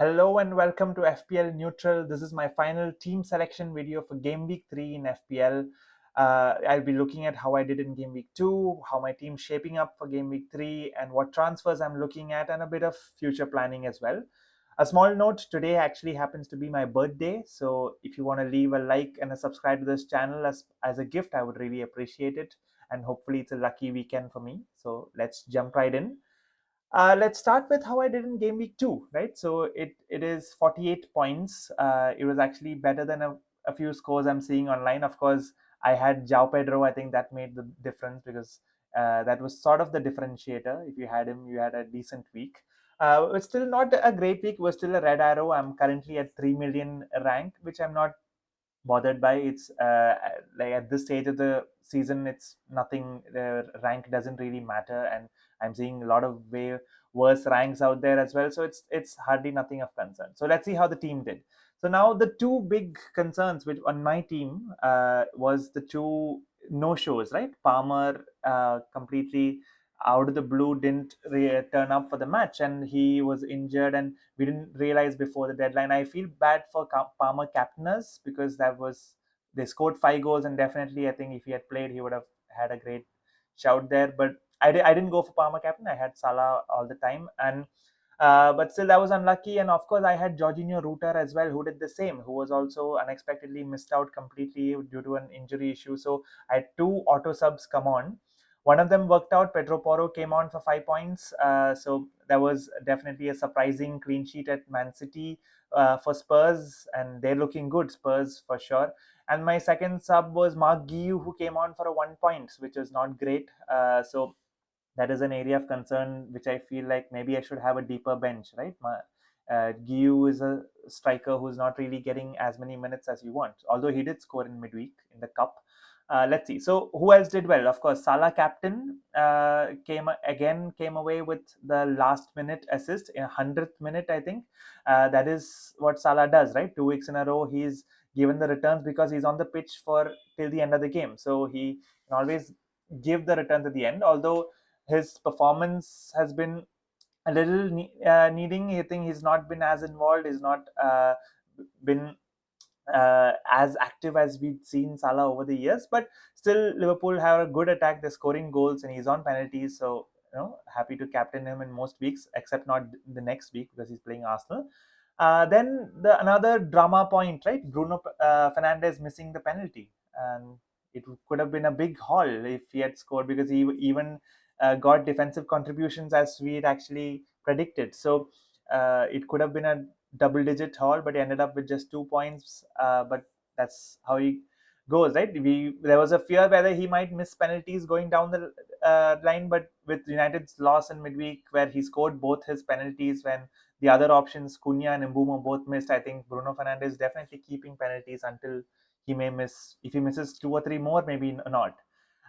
Hello and welcome to FPL Neutral. This is my final team selection video for Gameweek 3 in FPL. I'll be looking at how I did in Gameweek 2, how my team's shaping up for Gameweek 3, and what transfers I'm looking at, and a bit of future planning as well. A small note, today actually happens to be my birthday, so if you want to leave a like and a subscribe to this channel as a gift, I would really appreciate it. And hopefully it's a lucky weekend for me. So let's jump right in. Let's start with how I did in game week 2, right? So it is 48 points. It was actually better than a few scores I'm seeing online. Of course, I had Jao Pedro. I think that made the difference because that was sort of the differentiator. If you had him, you had a decent week. It's still not a great week. It was still a red arrow. I'm currently at 3 million rank, which I'm not bothered by. It's like at this stage of the season, it's nothing. The rank doesn't really matter, and I'm seeing a lot of way worse ranks out there as well. So it's hardly nothing of concern. So let's see how the team did. So now the two big concerns which on my team was the two no shows, right? Palmer completely out of the blue didn't turn up for the match, and he was injured, and we didn't realize before the deadline. I feel bad for Palmer captainers because they scored 5 goals, and definitely I think if he had played, he would have had a great shout there. But I didn't go for Palmer captain. I had Salah all the time, and but still that was unlucky. And of course, I had Jorginho Rutter as well, who did the same, who was also unexpectedly missed out completely due to an injury issue. So I had two auto subs come on. One of them worked out. Pedro Porro came on for 5 points. So that was definitely a surprising clean sheet at Man City for Spurs, and they're looking good, Spurs for sure. And my second sub was Mark Guiu, who came on for a 1 point, which was not great. So that is an area of concern which I feel like maybe I should have a deeper bench, right? Guiu is a striker who's not really getting as many minutes as you want, although he did score in midweek in the cup. Let's see. So who else did well? Of course, Salah captain came away with the last minute assist in 100th minute, I think. That is what Salah does, right? 2 weeks in a row, he's given the returns because he's on the pitch for till the end of the game. So he can always give the returns at the end. Although his performance has been a little needing. I think he's not been as involved. He's not been as active as we've seen Salah over the years. But still, Liverpool have a good attack. They're scoring goals, and he's on penalties. So happy to captain him in most weeks, except not the next week because he's playing Arsenal. Then another drama point, right? Bruno Fernandes missing the penalty, and it could have been a big haul if he had scored because he even got defensive contributions as we had actually predicted. So it could have been a double-digit haul, but he ended up with just 2 points. But that's how he goes, right? There was a fear whether he might miss penalties going down the line, but with United's loss in midweek, where he scored both his penalties when the other options, Cunha and Mbumo, both missed, I think Bruno Fernandes definitely keeping penalties until he may miss. If he misses two or three more, maybe not.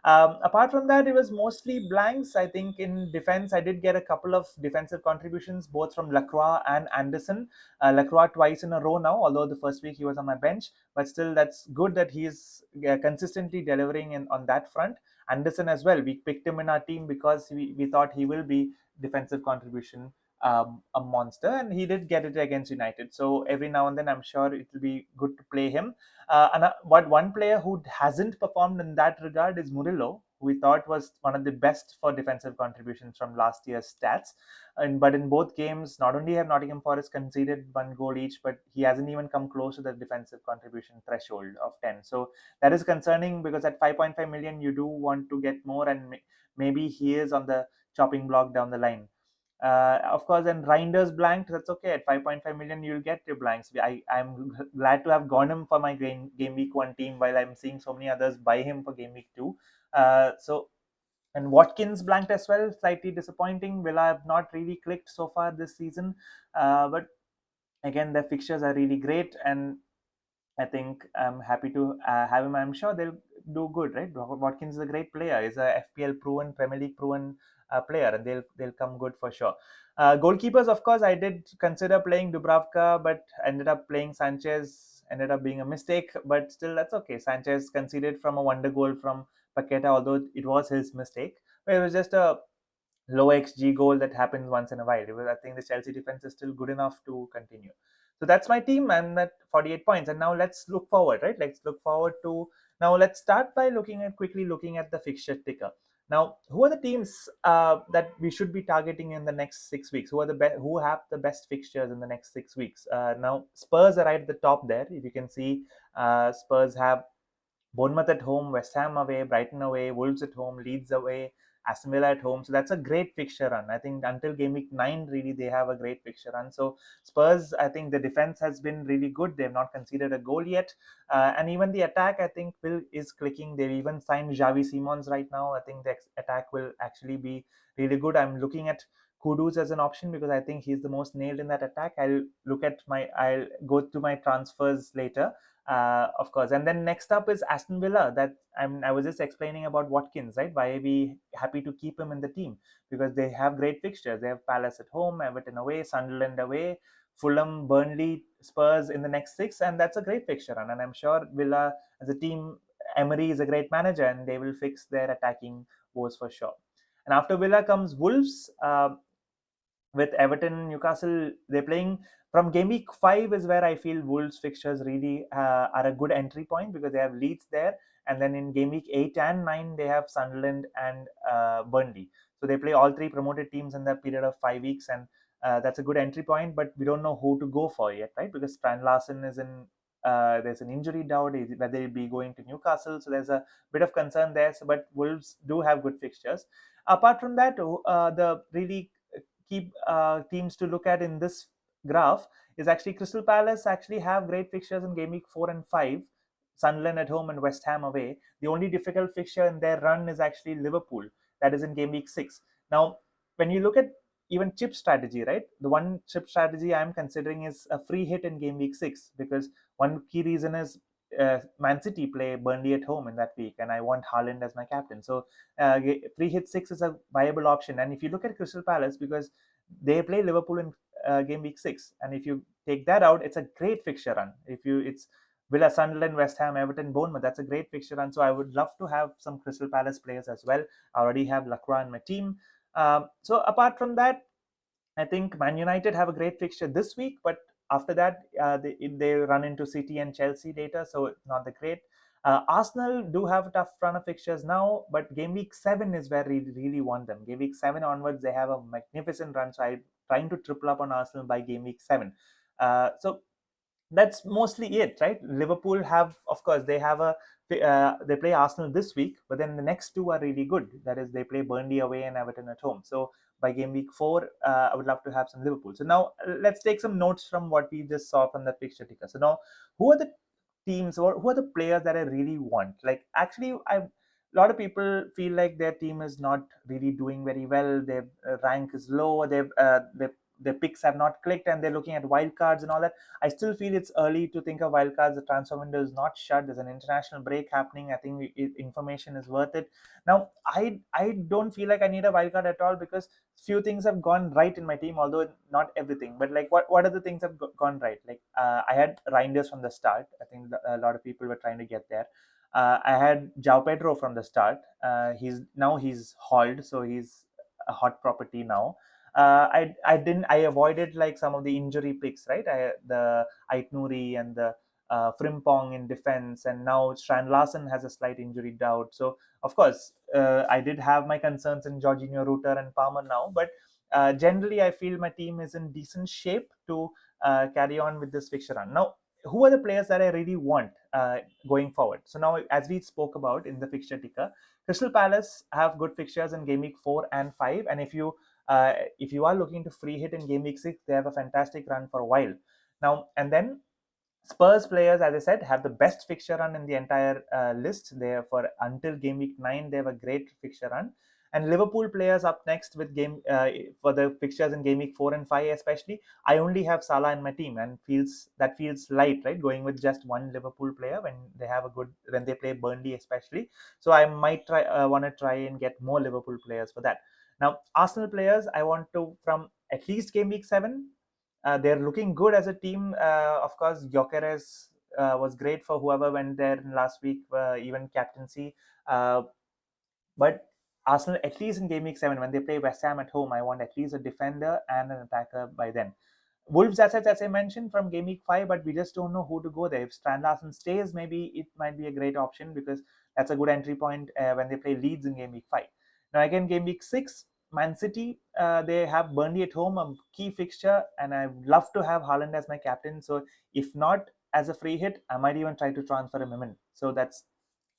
Apart from that, it was mostly blanks. I think in defense, I did get a couple of defensive contributions, both from Lacroix and Anderson. Lacroix twice in a row now, although the first week he was on my bench, but still that's good that he's consistently delivering on that front. Anderson as well. We picked him in our team because we thought he will be defensive contribution, a monster, and he did get it against United. So every now and then, I'm sure it will be good to play him. But one player who hasn't performed in that regard is Murillo, who we thought was one of the best for defensive contributions from last year's stats. But in both games, not only have Nottingham Forest conceded 1 goal each, but he hasn't even come close to the defensive contribution threshold of 10. So that is concerning because at 5.5 million, you do want to get more, and maybe he is on the chopping block down the line. Of course, and Reinders blanked. That's okay. At 5.5 million, you'll get your blanks. I'm glad to have gone him for my game week 1 team, while I'm seeing so many others buy him for game week 2. So and Watkins blanked as well, slightly disappointing. Villa have not really clicked so far this season, but again, their fixtures are really great, and I think I'm happy to have him. I'm sure they'll do good, right? Watkins is a great player. He's a FPL proven, Premier League proven player, and they'll come good for sure. Goalkeepers, of course, I did consider playing Dubravka, but ended up playing Sanchez. Ended up being a mistake, but still that's okay. Sanchez conceded from a wonder goal from Paqueta, although it was his mistake. But it was just a low XG goal that happens once in a while. I think the Chelsea defense is still good enough to continue. So that's my team. I'm at 48 points. And now let's look forward, right? Let's look forward to now. Let's start by quickly looking at the fixture ticker. Now, who are the teams that we should be targeting in the next 6 weeks? Who have the best fixtures in the next 6 weeks? Now, Spurs are right at the top there. If you can see, Spurs have Bournemouth at home, West Ham away, Brighton away, Wolves at home, Leeds away, Aston Villa at home. So that's a great fixture run. I think until game week 9, really, they have a great fixture run. So Spurs, I think the defense has been really good. They've not conceded a goal yet. And even the attack, I think, is clicking. They've even signed Xavi Simons right now. I think the attack will actually be really good. I'm looking at Kudus as an option because I think he's the most nailed in that attack. I'll go to my transfers later, of course. And then next up is Aston Villa. I was just explaining about Watkins, right? Why are we happy to keep him in the team? Because they have great fixtures. They have Palace at home, Everton away, Sunderland away, Fulham, Burnley, Spurs in the next six, and that's a great fixture run. And I'm sure Villa as a team, Emery is a great manager, and they will fix their attacking woes for sure. And after Villa comes Wolves. With Everton, Newcastle, they're playing from game week 5 is where I feel Wolves fixtures really are a good entry point because they have Leeds there, and then in game week 8 and 9 they have Sunderland and Burnley. So they play all three promoted teams in that period of 5 weeks, and that's a good entry point. But we don't know who to go for yet, right? Because Strand Larson is in. There's an injury doubt whether he'll be going to Newcastle, so there's a bit of concern there. So, but Wolves do have good fixtures. Apart from that, the really key teams to look at in this graph is actually Crystal Palace actually have great fixtures in game week 4 and 5, Sunderland at home and West Ham away. The only difficult fixture in their run is actually Liverpool, that is in game week 6. Now, when you look at even chip strategy, right? The one chip strategy I'm considering is a free hit in game week 6 because one key reason is Man City play Burnley at home in that week, and I want Haaland as my captain. So free hit 6 is a viable option. And if you look at Crystal Palace, because they play Liverpool in game week 6, and if you take that out, it's a great fixture run. It's Villa, Sunderland, West Ham, Everton, Bournemouth. That's a great fixture run. So I would love to have some Crystal Palace players as well. I already have Lacroix in my team. So apart from that, I think Man United have a great fixture this week, but after that, they run into City and Chelsea later, so it's not the great. Arsenal do have a tough run of fixtures now, but game week 7 is where we really want them. Game week 7 onwards, they have a magnificent run, so I'm trying to triple up on Arsenal by game week 7. So that's mostly it, right? Liverpool have, of course, they play Arsenal this week, but then the next two are really good. That is, they play Burnley away and Everton at home. So by game week 4, I would love to have some Liverpool. So now let's take some notes from what we just saw from the fixture ticker. So now, who are the teams or who are the players that I really want? Like, actually, a lot of people feel like their team is not really doing very well. Their rank is low. Their picks have not clicked, and they're looking at wild cards and all that. I still feel it's early to think of wildcards. The transfer window is not shut. There's an international break happening. I think information is worth it. Now, I don't feel like I need a wildcard at all because few things have gone right in my team, although not everything. But like, what are the things have gone right? Like, I had Reinders from the start. I think a lot of people were trying to get there. I had Jao Pedro from the start. He's hauled, so he's a hot property now. I avoided like some of the injury picks, right? The Ait Nouri and the Frimpong in defense, and now Strand Larson has a slight injury doubt. So of course, I did have my concerns in Jorginho, Rutter, and Palmer now, but generally I feel my team is in decent shape to carry on with this fixture run. Now, who are the players that I really want going forward? So now, as we spoke about in the fixture ticker, Crystal Palace have good fixtures in game week 4 and 5, and if you are looking to free hit in game week 6, they have a fantastic run for a while now. And then Spurs players, as I said, have the best fixture run in the entire list. They for until game week 9, they have a great fixture run. And Liverpool players up next with game for the fixtures in game week 4 and 5, especially. I only have Salah in my team, and feels light, right? Going with just one Liverpool player when they play Burnley, especially. So I might want to try and get more Liverpool players for that. Now, Arsenal players, I want to from at least game week 7. They're looking good as a team. Of course, Gyökeres was great for whoever went there last week, even captaincy. But Arsenal, at least in Game Week 7, when they play West Ham at home, I want at least a defender and an attacker by then. Wolves assets, as I mentioned, from Game Week 5, but we just don't know who to go there. If Strand Larsen stays, maybe it might be a great option because that's a good entry point when they play Leeds in Game Week 5. Now, again, Game Week 6, Man City, they have Burnley at home, a key fixture, and I would love to have Haaland as my captain. So, if not as a free hit, I might even try to transfer him in. So, that's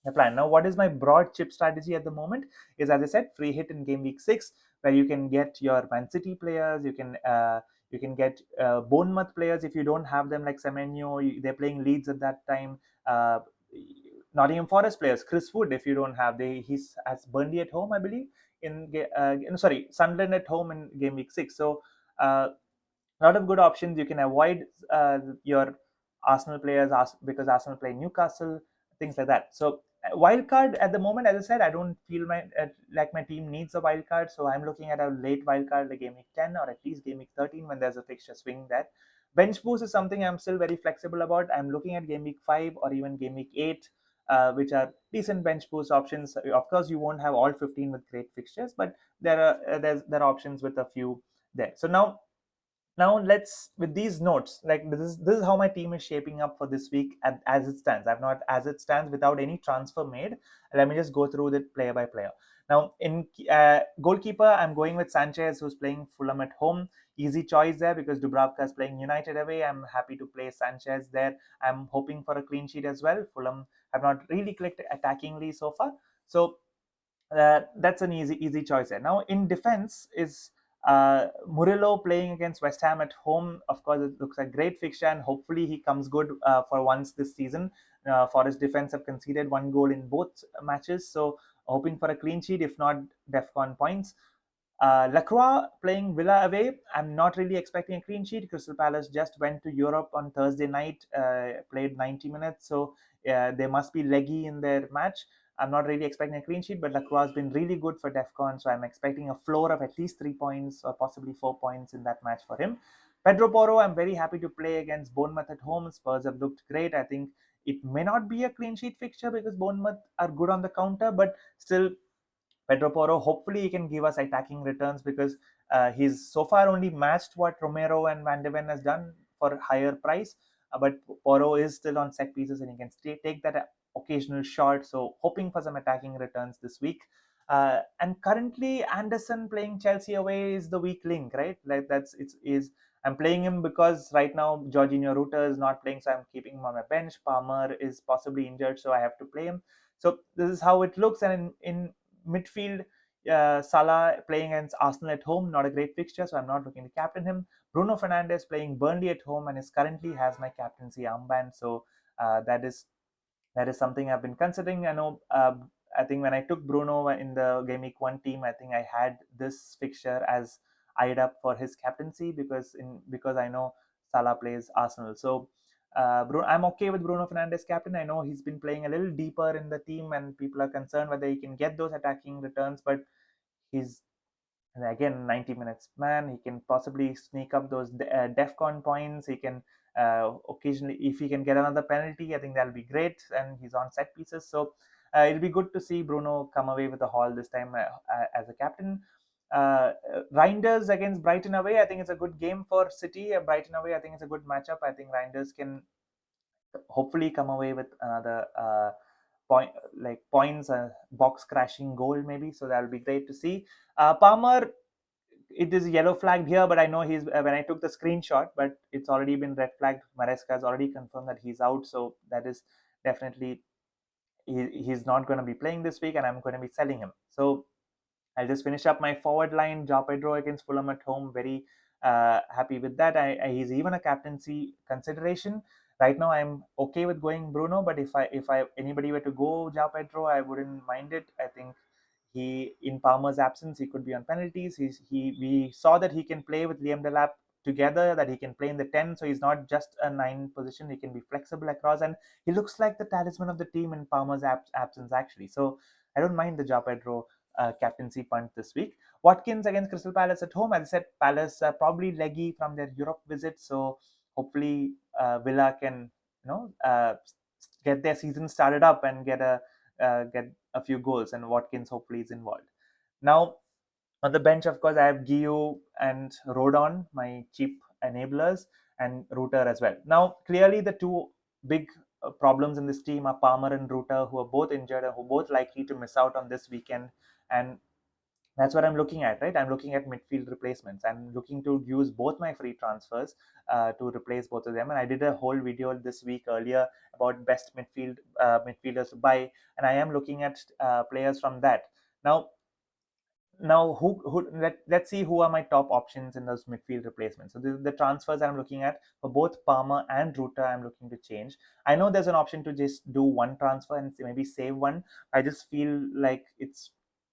the plan. Now, what is my broad chip strategy at the moment? Is, as I said, free hit in Game Week 6, where you can get your Man City players, you can get Bournemouth players if you don't have them, like Semenyo. They're playing Leeds at that time. Uh, Nottingham Forest players, Chris Wood, if you don't have, he's has Burnley at home, I believe. Sorry, Sunderland at home in Game Week 6. So a lot of good options. You can avoid your Arsenal players because Arsenal play Newcastle, things like that. So wild card at the moment, as I said, I don't feel like my team needs a wild card, so I'm looking at a late wild card, like Game Week 10 or at least Game Week 13 when there's a fixture swing there. Bench boost is something I'm still very flexible about. I'm looking at Game Week 5 or even Game Week 8. Which are decent bench boost options. Of course, you won't have all 15 with great fixtures, but there are options with a few there. So now let's, with these notes, like this is how my team is shaping up for this week as it stands. I've not as it stands without any transfer made. Let me just go through it player by player. Now in goalkeeper, I'm going with Sanchez, who's playing Fulham at home. Easy choice there because Dubravka is playing United away. I'm happy to play Sanchez there. I'm hoping for a clean sheet as well. Fulham have not really clicked attackingly so far, so that's an easy choice there. Now in defense is Murillo playing against West Ham at home. Of course, it looks like great fixture, and hopefully he comes good for once this season. Forest defense have conceded one goal in both matches, so hoping for a clean sheet. If not, DEFCON points. Lacroix playing Villa away. I'm not really expecting a clean sheet. Crystal Palace just went to Europe on Thursday night, played 90 minutes, so they must be leggy in their match. I'm not really expecting a clean sheet, but Lacroix has been really good for DEFCON, so I'm expecting a floor of at least 3 points or possibly 4 points in that match for him. Pedro Porro, I'm very happy to play against Bournemouth at home. Spurs have looked great. I think it may not be a clean sheet fixture because Bournemouth are good on the counter, but still Pedro Porro, hopefully he can give us attacking returns because he's so far only matched what Romero and Van de Ven has done for higher price. But Porro is still on set pieces and he can take that occasional shot. So hoping for some attacking returns this week. And currently Anderson playing Chelsea away is the weak link, right? Like that's it's is I'm playing him because right now Jorginho Rutter is not playing, so I'm keeping him on my bench. Palmer is possibly injured, so I have to play him. So this is how it looks. And in midfield, Salah playing against Arsenal at home, not a great fixture, so I'm not looking to captain him. Bruno Fernandes playing Burnley at home and is currently has my captaincy armband, so that is something I've been considering. I know. I think when I took Bruno in the Game Week 1 team, I think I had this fixture as eyed up for his captaincy because I know Salah plays Arsenal. So I'm okay with Bruno Fernandes captain. I know he's been playing a little deeper in the team, and people are concerned whether he can get those attacking returns. But he's, and again, 90 minutes man, he can possibly sneak up those DEFCON points. He can occasionally, if he can get another penalty, I think that'll be great. And he's on set pieces, so it'll be good to see Bruno come away with a haul this time as a captain. Reinders against Brighton away, I think it's a good game for City. Brighton away, I think it's a good matchup. I think Reinders can hopefully come away with another points, box crashing goal maybe, so that'll be great to see. Palmer, it is yellow flagged here, but I know he's when I took the screenshot, but it's already been red flagged. Maresca has already confirmed that he's out, so that is definitely he's not going to be playing this week, and I'm going to be selling him. So I'll just finish up my forward line. João Pedro against Fulham at home. Very happy with that. He's even a captaincy consideration. Right now, I'm okay with going Bruno, but if I anybody were to go João Pedro, I wouldn't mind it. I think he, in Palmer's absence, he could be on penalties. We saw that he can play with Liam Delap together, that he can play in the 10, so he's not just a 9 position. He can be flexible across, and he looks like the talisman of the team in Palmer's absence actually. So I don't mind the João Pedro captaincy punt this week. Watkins against Crystal Palace at home. As I said, Palace probably leggy from their Europe visit, so hopefully Villa can get their season started up and get a few goals, and Watkins hopefully is involved. Now, on the bench, of course, I have Gio and Rodon, my cheap enablers, and Rutter as well. Now, clearly, the two big problems in this team are Palmer and Rutter, who are both injured and who are both likely to miss out on this weekend. And that's what I'm looking at, right? I'm looking at midfield replacements. I'm looking to use both my free transfers to replace both of them. And I did a whole video this week earlier about best midfielders to buy, and I am looking at players from that. Now, let's see who are my top options in those midfield replacements. So the transfers I'm looking at for both Palmer and Ruta, I'm looking to change. I know there's an option to just do one transfer and maybe save one. I just feel like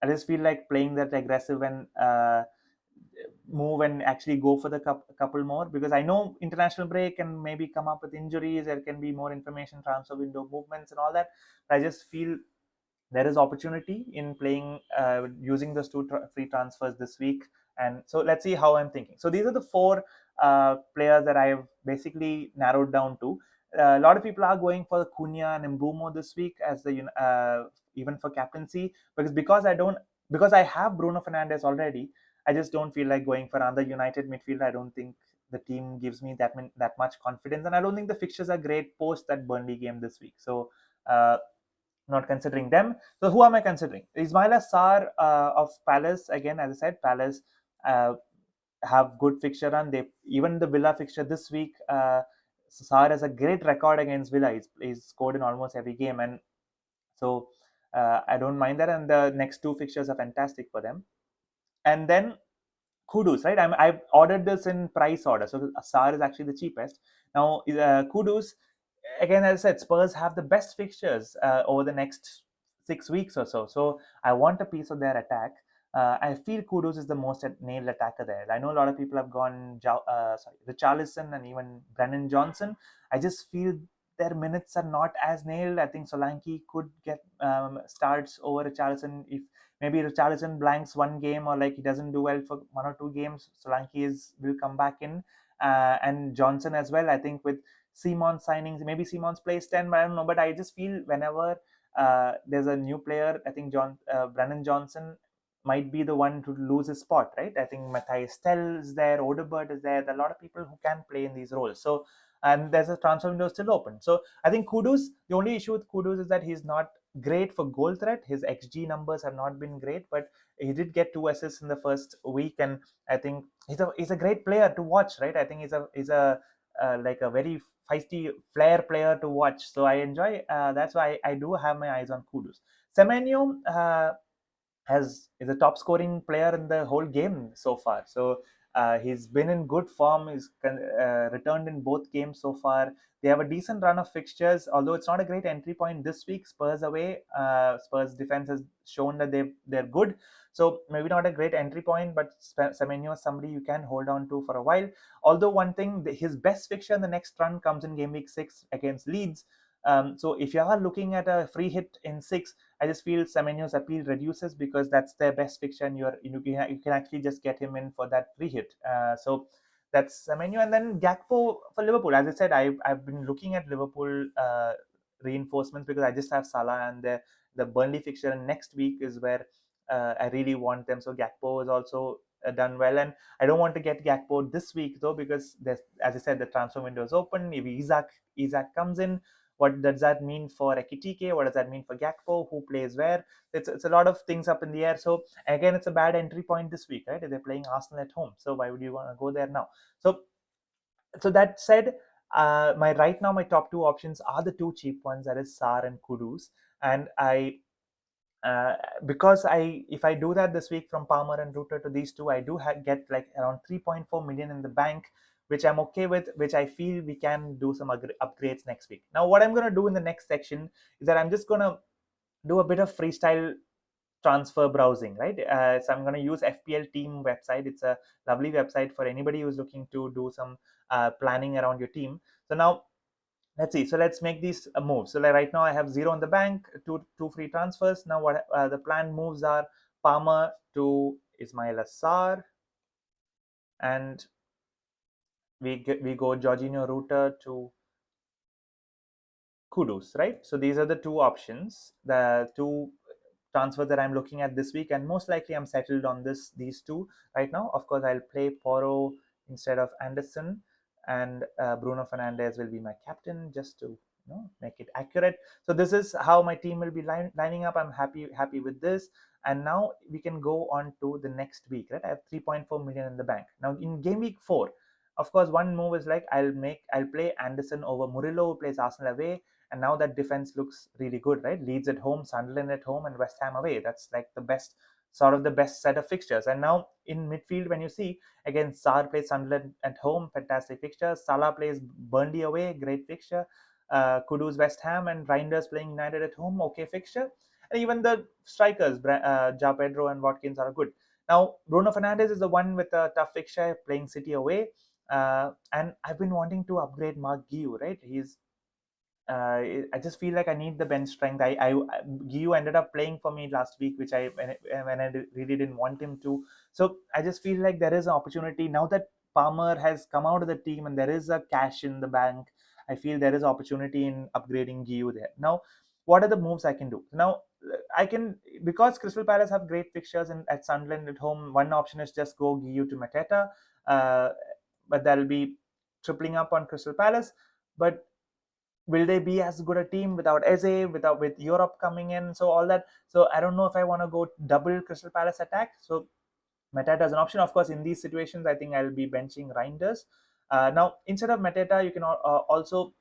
I just feel like playing that aggressive and move and actually go for the couple more, because I know international break and maybe come up with injuries. There can be more information transfer window movements and all that. I just feel there is opportunity in playing using those two free transfers this week. And so let's see how I'm thinking. So these are the four players that I have basically narrowed down to. A lot of people are going for Cunha and Mbumo this week as the even for captaincy, because I have Bruno Fernandes already. I just don't feel like going for another United midfielder. I don't think the team gives me that much confidence, and I don't think the fixtures are great post that Burnley game this week. So uh, not considering them. So who am I considering? Ismaila Sarr of Palace. Again, as I said, Palace uh, have good fixture run. They even the Villa fixture this week. Sarr has a great record against Villa. He's scored in almost every game, and so I don't mind that. And the next two fixtures are fantastic for them. And then Kudus, right? I've ordered this in price order, so Sar is actually the cheapest. Now, Kudus, again, as I said, Spurs have the best fixtures over the next 6 weeks or so. So I want a piece of their attack. I feel Kudus is the most nailed attacker there. I know a lot of people have gone, Richarlison and even Brennan Johnson. I just feel their minutes are not as nailed. I think Solanke could get starts over Richarlison if maybe Richarlison blanks one game, or like he doesn't do well for 1 or 2 games. Solanke will come back in, and Johnson as well. I think with Simon signings, maybe Simon's plays 10, but I don't know. But I just feel whenever there's a new player, I think Brennan Johnson might be the one to lose his spot, right? I think Matthias Tell is there, Odebert is there. There are a lot of people who can play in these roles. So, and there's a transfer window still open. So I think Kudus, the only issue with Kudus is that he's not great for goal threat. His XG numbers have not been great, but he did get 2 assists in the first week, and I think he's a great player to watch, right? I think he's a like a very feisty flair player to watch. So I enjoy. That's why I do have my eyes on Kudus. Semenyo is a top scoring player in the whole game so far. So he's been in good form. He's returned in both games so far. They have a decent run of fixtures, although it's not a great entry point this week. Spurs away. Spurs defense has shown that they're good. So maybe not a great entry point, but Semenyo is somebody you can hold on to for a while. Although one thing, his best fixture in the next run comes in game week 6 against Leeds. So if you are looking at a free hit in 6, I just feel Semenyo's appeal reduces because that's their best fixture, and you can actually just get him in for that free hit. So that's Semenyo, and then Gakpo for Liverpool. As I said, I've been looking at Liverpool reinforcements because I just have Salah, and the Burnley fixture next week is where I really want them. So Gakpo is also done well, and I don't want to get Gakpo this week though, because there's, as I said, the transfer window is open. Maybe Isaac comes in. What does that mean for Ekitike? What does that mean for Gakpo? Who plays where? It's a lot of things up in the air. So again, it's a bad entry point this week, right? They're playing Arsenal at home. So why would you want to go there now? So that said, my top two options are the two cheap ones, that is Sar and Kudus. And I uh, because if I do that this week from Palmer and Rutter to these two, I do get like around 3.4 million in the bank, which I'm okay with, which I feel we can do some upgrades next week. Now, what I'm going to do in the next section is that I'm just going to do a bit of freestyle transfer browsing, right? So I'm going to use FPL team website. It's a lovely website for anybody who's looking to do some planning around your team. So now let's see. So let's make these moves. So like right now I have zero in the bank, two free transfers. Now what the planned moves are: Palmer to Ismail Assar, and we go Jorginho Ruta to Kudus, right? So these are the two options, the two transfers that I'm looking at this week, and most likely I'm settled on these two right now. Of course, I'll play Porro instead of Anderson, and Bruno Fernandes will be my captain, just to make it accurate. So this is how my team will be lining up. I'm happy with this. And now we can go on to the next week, right? I have 3.4 million in the bank now. In game week 4, of course, one move is like I'll play Anderson over Murillo, who plays Arsenal away, and now that defense looks really good, right? Leeds at home, Sunderland at home, and West Ham away. That's like the best set of fixtures. And now in midfield, when you see again, Sarr plays Sunderland at home, fantastic fixture. Salah plays Burnley away, great fixture. Kudus West Ham, and Reinders playing United at home, okay fixture. And even the strikers, Ja Pedro and Watkins, are good. Now Bruno Fernandes is the one with a tough fixture, playing City away. And I've been wanting to upgrade Mark Guiu, right? I just feel like I need the bench strength. Guiu ended up playing for me last week, which when I really didn't want him to. So I just feel like there is an opportunity now that Palmer has come out of the team and there is a cash in the bank. I feel there is opportunity in upgrading Guiu there. Now, what are the moves I can do? Now, I can, because Crystal Palace have great fixtures at Sunderland at home. One option is just go Guiu to Mateta, uh, but that'll be tripling up on Crystal Palace. But will they be as good a team without Eze, with Europe coming in? So all that. So I don't know if I want to go double Crystal Palace attack. So Mateta is an option. Of course, in these situations, I think I'll be benching Reinders. Now, instead of Mateta, you can also,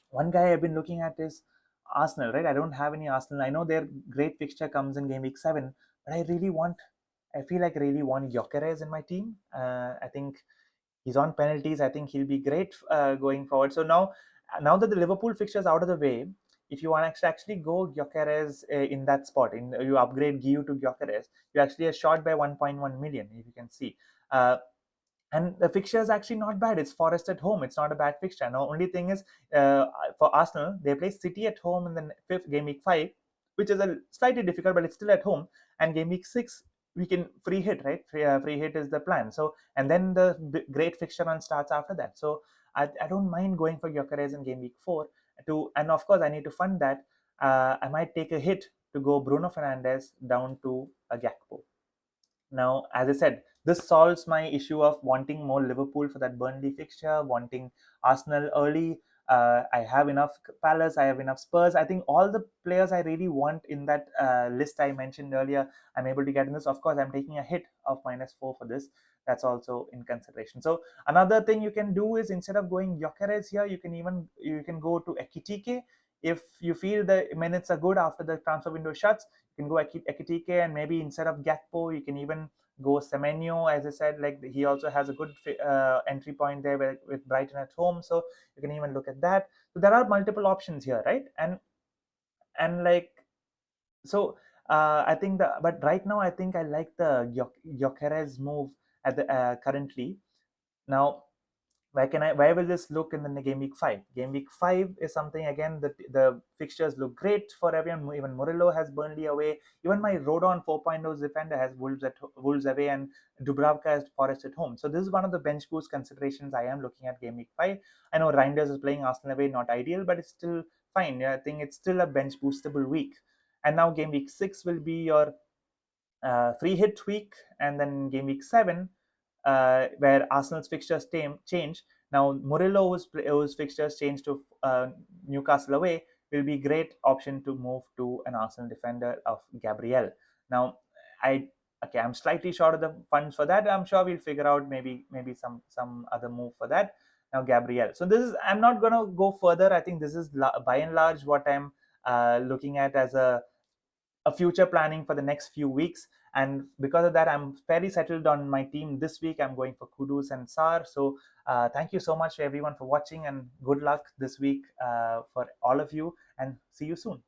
one guy I've been looking at is Arsenal, right? I don't have any Arsenal. I know their great fixture comes in game week 7, but I feel like I really want Gyökeres in my team. I think he's on penalties. I think he'll be great going forward. So now that the Liverpool fixture is out of the way, if you want to actually go Gyökeres in that spot, you upgrade Guiu to Gyökeres, you actually are short by 1.1 million, if you can see. And the fixture is actually not bad. It's Forest at home. It's not a bad fixture. Now, only thing is, for Arsenal, they play City at home in the fifth game week 5, which is a slightly difficult, but it's still at home. And game week 6, we can free hit, right? Free hit is the plan. So, and then the great fixture run starts after that. So, I don't mind going for Gyökeres in game week 4. And of course, I need to fund that. I might take a hit to go Bruno Fernandes down to a Gakpo. Now, as I said, this solves my issue of wanting more Liverpool for that Burnley fixture, wanting Arsenal early. I have enough Palace, I have enough Spurs. I think all the players I really want in that list I mentioned earlier, I'm able to get in this. Of course, I'm taking a hit of -4 for this. That's also in consideration. So another thing you can do is, instead of going Gyökeres here, you can go to Ekitike. If you feel the minutes are good after the transfer window shuts, you can go Ekitike, and maybe instead of Gakpo, you can even go Semenyo. As I said, like, he also has a good entry point there with Brighton at home, so you can even look at that. So there are multiple options here, right? And like, so I think but right now I think I like the Gyökeres move at the currently. Now, where will this look in the game week 5? Game week 5 is something, again, the fixtures look great for everyone. Even Murillo has Burnley away. Even my Rodon 4.0 defender has Wolves away, and Dubravka has Forest at home. So this is one of the bench boost considerations I am looking at game week 5. I know Reinders is playing Arsenal away, not ideal, but it's still fine. Yeah, I think it's still a bench boostable week. And now game week 6 will be your free hit week, and then game week 7, where Arsenal's fixtures change. Now, Murillo, whose fixtures change to Newcastle away, will be great option to move to an Arsenal defender of Gabriel. Now, I'm slightly short of the funds for that. I'm sure we'll figure out maybe some other move for that. Now, Gabriel. So I'm not gonna go further. I think this is by and large what I'm looking at as a future planning for the next few weeks. And because of that, I'm fairly settled on my team this week. I'm going for Kudus and Sar. So thank you so much everyone for watching, and good luck this week for all of you, and see you soon.